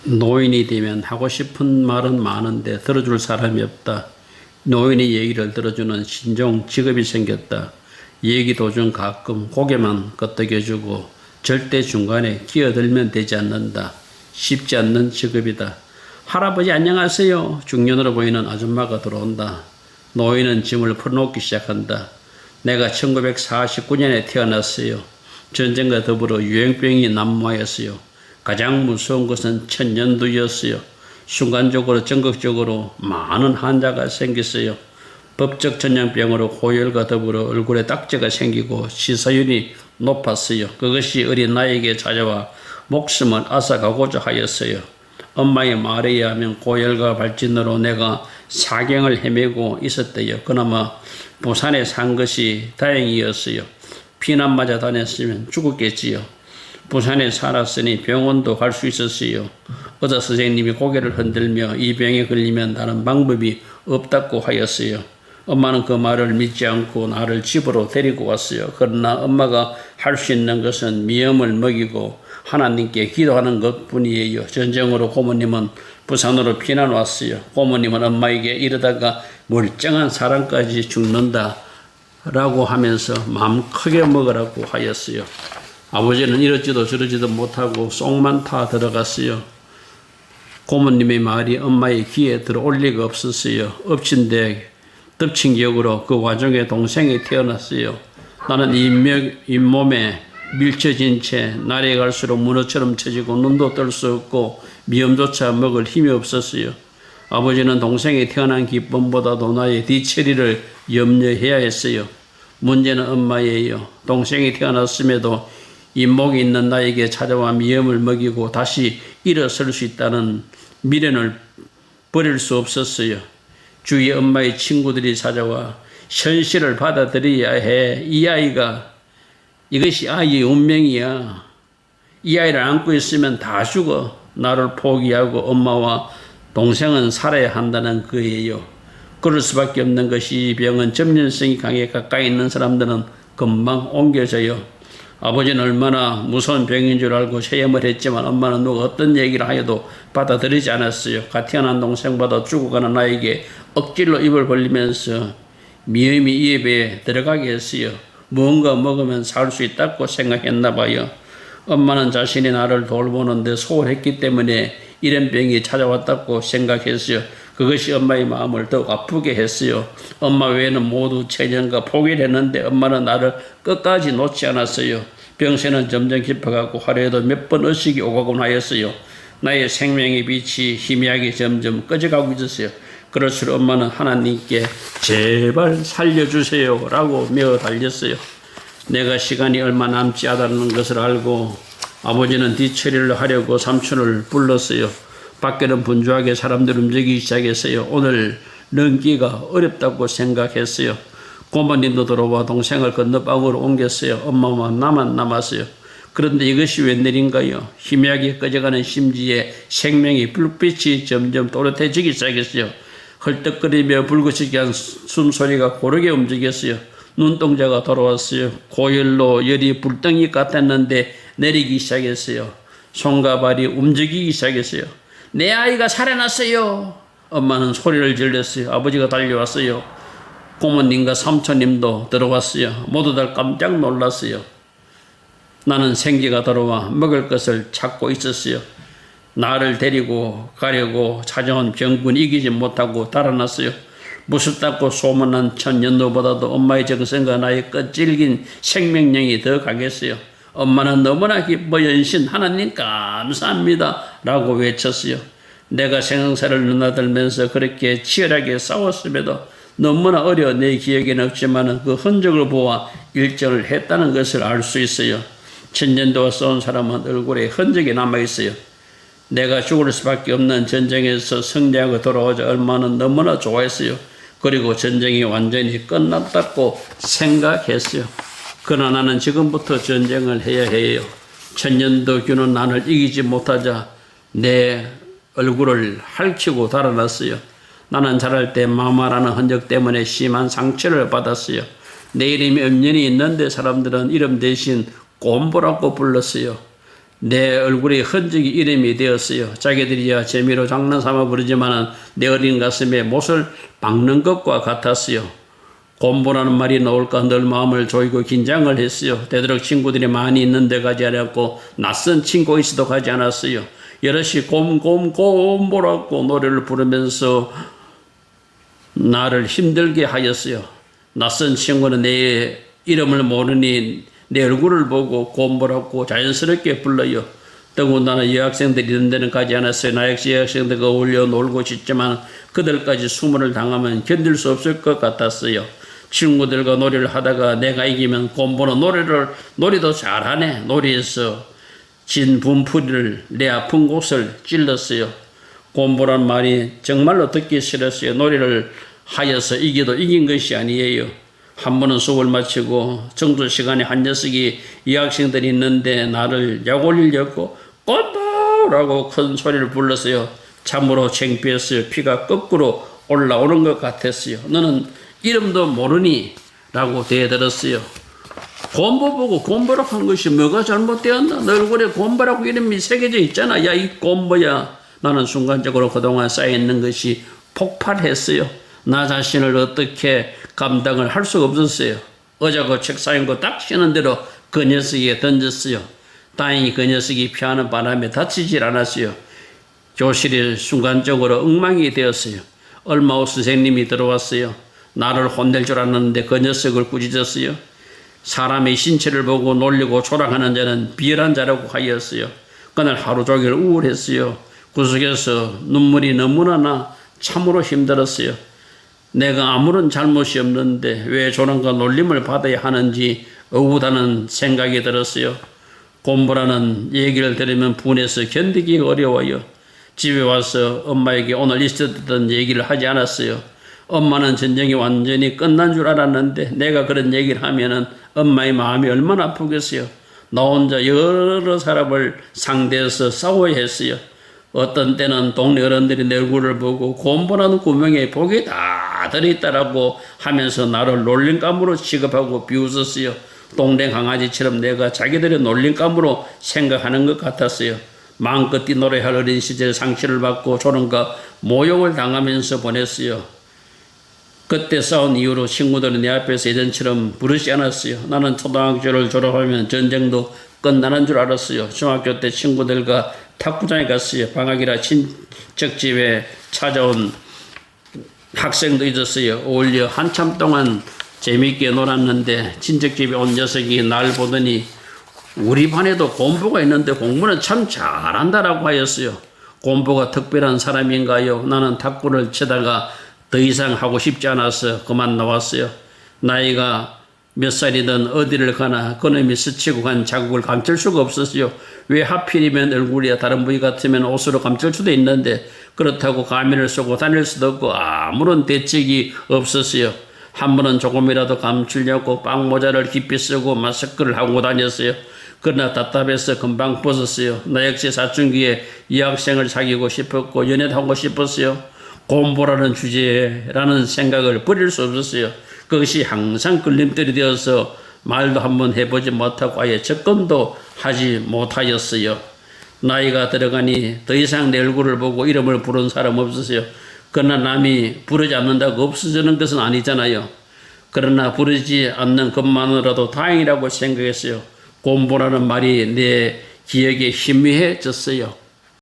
노인이 되면 하고 싶은 말은 많은데 들어줄 사람이 없다. 노인의 얘기를 들어주는 신종 직업이 생겼다. 얘기 도중 가끔 고개만 끄덕여주고 절대 중간에 끼어들면 되지 않는다. 쉽지 않는 직업이다. 할아버지 안녕하세요. 중년으로 보이는 아줌마가 들어온다. 노인은 짐을 풀어놓기 시작한다. 내가 1949년에 태어났어요. 전쟁과 더불어 유행병이 난무하였어요. 가장 무서운 것은 천년두였어요. 순간적으로 전국적으로 많은 환자가 생겼어요. 법적 전염병으로 고열과 더불어 얼굴에 딱지가 생기고 시사율이 높았어요. 그것이 어린 나에게 찾아와 목숨을 앗아가고자 하였어요. 엄마의 말에 의하면 고열과 발진으로 내가 사경을 헤매고 있었대요. 그나마 부산에 산 것이 다행이었어요. 피난 맞아 다녔으면 죽었겠지요. 부산에 살았으니 병원도 갈 수 있었어요. 의사 선생님이 고개를 흔들며 이 병에 걸리면 다른 방법이 없다고 하였어요. 엄마는 그 말을 믿지 않고 나를 집으로 데리고 왔어요. 그러나 엄마가 할 수 있는 것은 미염을 먹이고 하나님께 기도하는 것뿐이에요. 전쟁으로 고모님은 부산으로 피난 왔어요. 고모님은 엄마에게 이러다가 멀쩡한 사람까지 죽는다 라고 하면서 마음 크게 먹으라고 하였어요. 아버지는 이러지도 저러지도 못하고 쏙만 타 들어갔어요. 고모님의 말이 엄마의 귀에 들어올 리가 없었어요. 덮친 격으로 그 와중에 동생이 태어났어요. 나는 잇몸에 밀쳐진 채 날이 갈수록 문어처럼 처지고 눈도 뜰 수 없고 미염조차 먹을 힘이 없었어요. 아버지는 동생이 태어난 기쁨보다도 나의 뒤처리를 염려해야 했어요. 문제는 엄마예요. 동생이 태어났음에도 잇목이 있는 나에게 찾아와 미염을 먹이고 다시 일어설 수 있다는 미련을 버릴 수 없었어요. 주위에 엄마의 친구들이 찾아와 현실을 받아들여야 해. 이것이 아이의 운명이야. 이 아이를 안고 있으면 다 죽어. 나를 포기하고 엄마와 동생은 살아야 한다는 거예요. 그럴 수밖에 없는 것이 이 병은 점진성이 강해 가까이 있는 사람들은 금방 옮겨져요. 아버지는 얼마나 무서운 병인 줄 알고 체험을 했지만 엄마는 누가 어떤 얘기를 하여도 받아들이지 않았어요. 갓 태어난 동생보다 죽어가는 나에게 억지로 입을 벌리면서 미움이 입에 들어가게 했어요. 무언가 먹으면 살 수 있다고 생각했나 봐요. 엄마는 자신이 나를 돌보는데 소홀했기 때문에 이런 병이 찾아왔다고 생각했어요. 그것이 엄마의 마음을 더욱 아프게 했어요. 엄마 외에는 모두 체년과 포기를 했는데 엄마는 나를 끝까지 놓지 않았어요. 병세는 점점 깊어가고 하루에도 몇 번 의식이 오가곤 하였어요. 나의 생명의 빛이 희미하게 점점 꺼져가고 있었어요. 그럴수록 엄마는 하나님께 제발 살려주세요 라고 메어 달렸어요. 내가 시간이 얼마 남지 않았다는 것을 알고 아버지는 뒤처리를 하려고 삼촌을 불렀어요. 밖에는 분주하게 사람들 움직이기 시작했어요. 오늘 넘기가 어렵다고 생각했어요. 고모님도 들어와 동생을 건너방으로 옮겼어요. 엄마만 나만 남았어요. 그런데 이것이 웬일인가요? 희미하게 꺼져가는 심지에 생명의 불빛이 점점 또렷해지기 시작했어요. 헐떡거리며 불구시기한 숨소리가 고르게 움직였어요. 눈동자가 돌아왔어요. 고열로 열이 불덩이 같았는데 내리기 시작했어요. 손과 발이 움직이기 시작했어요. 내 아이가 살아났어요. 엄마는 소리를 질렀어요. 아버지가 달려왔어요. 고모님과 삼촌님도 들어왔어요. 모두 다 깜짝 놀랐어요. 나는 생기가 돌아와 먹을 것을 찾고 있었어요. 나를 데리고 가려고 찾아온 병군이 이기지 못하고 달아났어요. 무섭다고 소문난 천년도보다도 엄마의 정성과 나의 끈질긴 생명력이 더 강했어요. 엄마는 너무나 기뻐 연신 하나님 감사합니다 라고 외쳤어요. 내가 생사를 넘나들면서 그렇게 치열하게 싸웠음에도 너무나 어려 내 기억에는 없지만 그 흔적을 보아 일정을 했다는 것을 알 수 있어요. 천년도와 싸운 사람은 얼굴에 흔적이 남아있어요. 내가 죽을 수밖에 없는 전쟁에서 승리하고 돌아오자 얼마나 너무나 좋아했어요. 그리고 전쟁이 완전히 끝났다고 생각했어요. 그러나 나는 지금부터 전쟁을 해야 해요. 천년도균은 나를 이기지 못하자 내 얼굴을 핥히고 달아났어요. 나는 자랄 때 마마라는 흔적 때문에 심한 상처를 받았어요. 내 이름이 엄연히 있는데 사람들은 이름 대신 꼼보라고 불렀어요. 내 얼굴에 흔적이 이름이 되었어요. 자기들이야 재미로 장난삼아 부르지만은 내 어린 가슴에 못을 박는 것과 같았어요. 곰보라는 말이 나올까 늘 마음을 조이고 긴장을 했어요. 되도록 친구들이 많이 있는 데 가지 않았고 낯선 친구 있어도 가지 않았어요. 여럿이 곰보라고 노래를 부르면서 나를 힘들게 하였어요. 낯선 친구는 내 이름을 모르니 내 얼굴을 보고 곰보라고 자연스럽게 불러요. 더군다나 여학생들이 있는 데는 가지 않았어요. 나 역시 여학생들과 어울려 놀고 싶지만 그들까지 수모를 당하면 견딜 수 없을 것 같았어요. 친구들과 놀이를 하다가 내가 이기면 곰보는 놀이도 잘하네. 놀이에서 진 분풀이를 내 아픈 곳을 찔렀어요. 곰보란 말이 정말로 듣기 싫었어요. 놀이를 하여서 이기도 이긴 것이 아니에요. 한 번은 수업을 마치고 정도 시간에 한 녀석이 여학생들이 있는데 나를 약 올리려고 곰보라고 큰 소리를 불렀어요. 참으로 창피했어요. 피가 거꾸로 올라오는 것 같았어요. 너는 이름도 모르니? 라고 대들었어요. 곰보 보고 곰보라고 한 것이 뭐가 잘못되었나? 너 얼굴에 곰보라고 이름이 새겨져 있잖아. 야, 이 곰보야. 나는 순간적으로 그동안 쌓여있는 것이 폭발했어요. 나 자신을 어떻게 감당을 할 수가 없었어요. 어자고 책상이고 딱 쉬는 대로 그 녀석에게 던졌어요. 다행히 그 녀석이 피하는 바람에 다치질 않았어요. 교실이 순간적으로 엉망이 되었어요. 얼마 후 선생님이 들어왔어요. 나를 혼낼 줄 알았는데 그 녀석을 꾸짖었어요. 사람의 신체를 보고 놀리고 조랑하는 자는 비열한 자라고 하였어요. 그날 하루 종일 우울했어요. 구석에서 눈물이 너무나 나 참으로 힘들었어요. 내가 아무런 잘못이 없는데 왜 조랑과 놀림을 받아야 하는지 억울하다는 생각이 들었어요. 곰보라는 얘기를 들으면 분해서 견디기 어려워요. 집에 와서 엄마에게 오늘 있었던 얘기를 하지 않았어요. 엄마는 전쟁이 완전히 끝난 줄 알았는데 내가 그런 얘기를 하면은 엄마의 마음이 얼마나 아프겠어요. 나 혼자 여러 사람을 상대해서 싸워야 했어요. 어떤 때는 동네 어른들이 내 얼굴을 보고 곰보라는 구명에 복이 다 들어있다라고 하면서 나를 놀림감으로 취급하고 비웃었어요. 동네 강아지처럼 내가 자기들의 놀림감으로 생각하는 것 같았어요. 마음껏 뛰놀아야 할 어린 시절 상처를 받고 조롱과 모욕을 당하면서 보냈어요. 그때 싸운 이후로 친구들은 내 앞에서 예전처럼 부르지 않았어요. 나는 초등학교를 졸업하면 전쟁도 끝나는 줄 알았어요. 중학교 때 친구들과 탁구장에 갔어요. 방학이라 친척집에 찾아온 학생도 있었어요. 어울려 한참 동안 재미있게 놀았는데 친척집에 온 녀석이 날 보더니 우리 반에도 곰보가 있는데 공부는 참 잘한다라고 하였어요. 곰보가 특별한 사람인가요? 나는 탁구를 치다가 더 이상 하고 싶지 않아서 그만 나왔어요. 나이가 몇 살이든 어디를 가나 그놈이 스치고 간 자국을 감출 수가 없었어요. 왜 하필이면 얼굴이 다른 부위 같으면 옷으로 감출 수도 있는데 그렇다고 가면을 쓰고 다닐 수도 없고 아무런 대책이 없었어요. 한 번은 조금이라도 감추려고 빵모자를 깊이 쓰고 마스크를 하고 다녔어요. 그러나 답답해서 금방 벗었어요. 나 역시 사춘기에 이 학생을 사귀고 싶었고 연애도 하고 싶었어요. 곰보라는 주제라는 생각을 버릴 수 없었어요. 그것이 항상 걸림돌이 되어서 말도 한번 해보지 못하고 아예 접근도 하지 못하였어요. 나이가 들어가니 더 이상 내 얼굴을 보고 이름을 부른 사람 없었어요. 그러나 남이 부르지 않는다고 없어지는 것은 아니잖아요. 그러나 부르지 않는 것만으로도 다행이라고 생각했어요. 곰보라는 말이 내 기억에 희미해졌어요.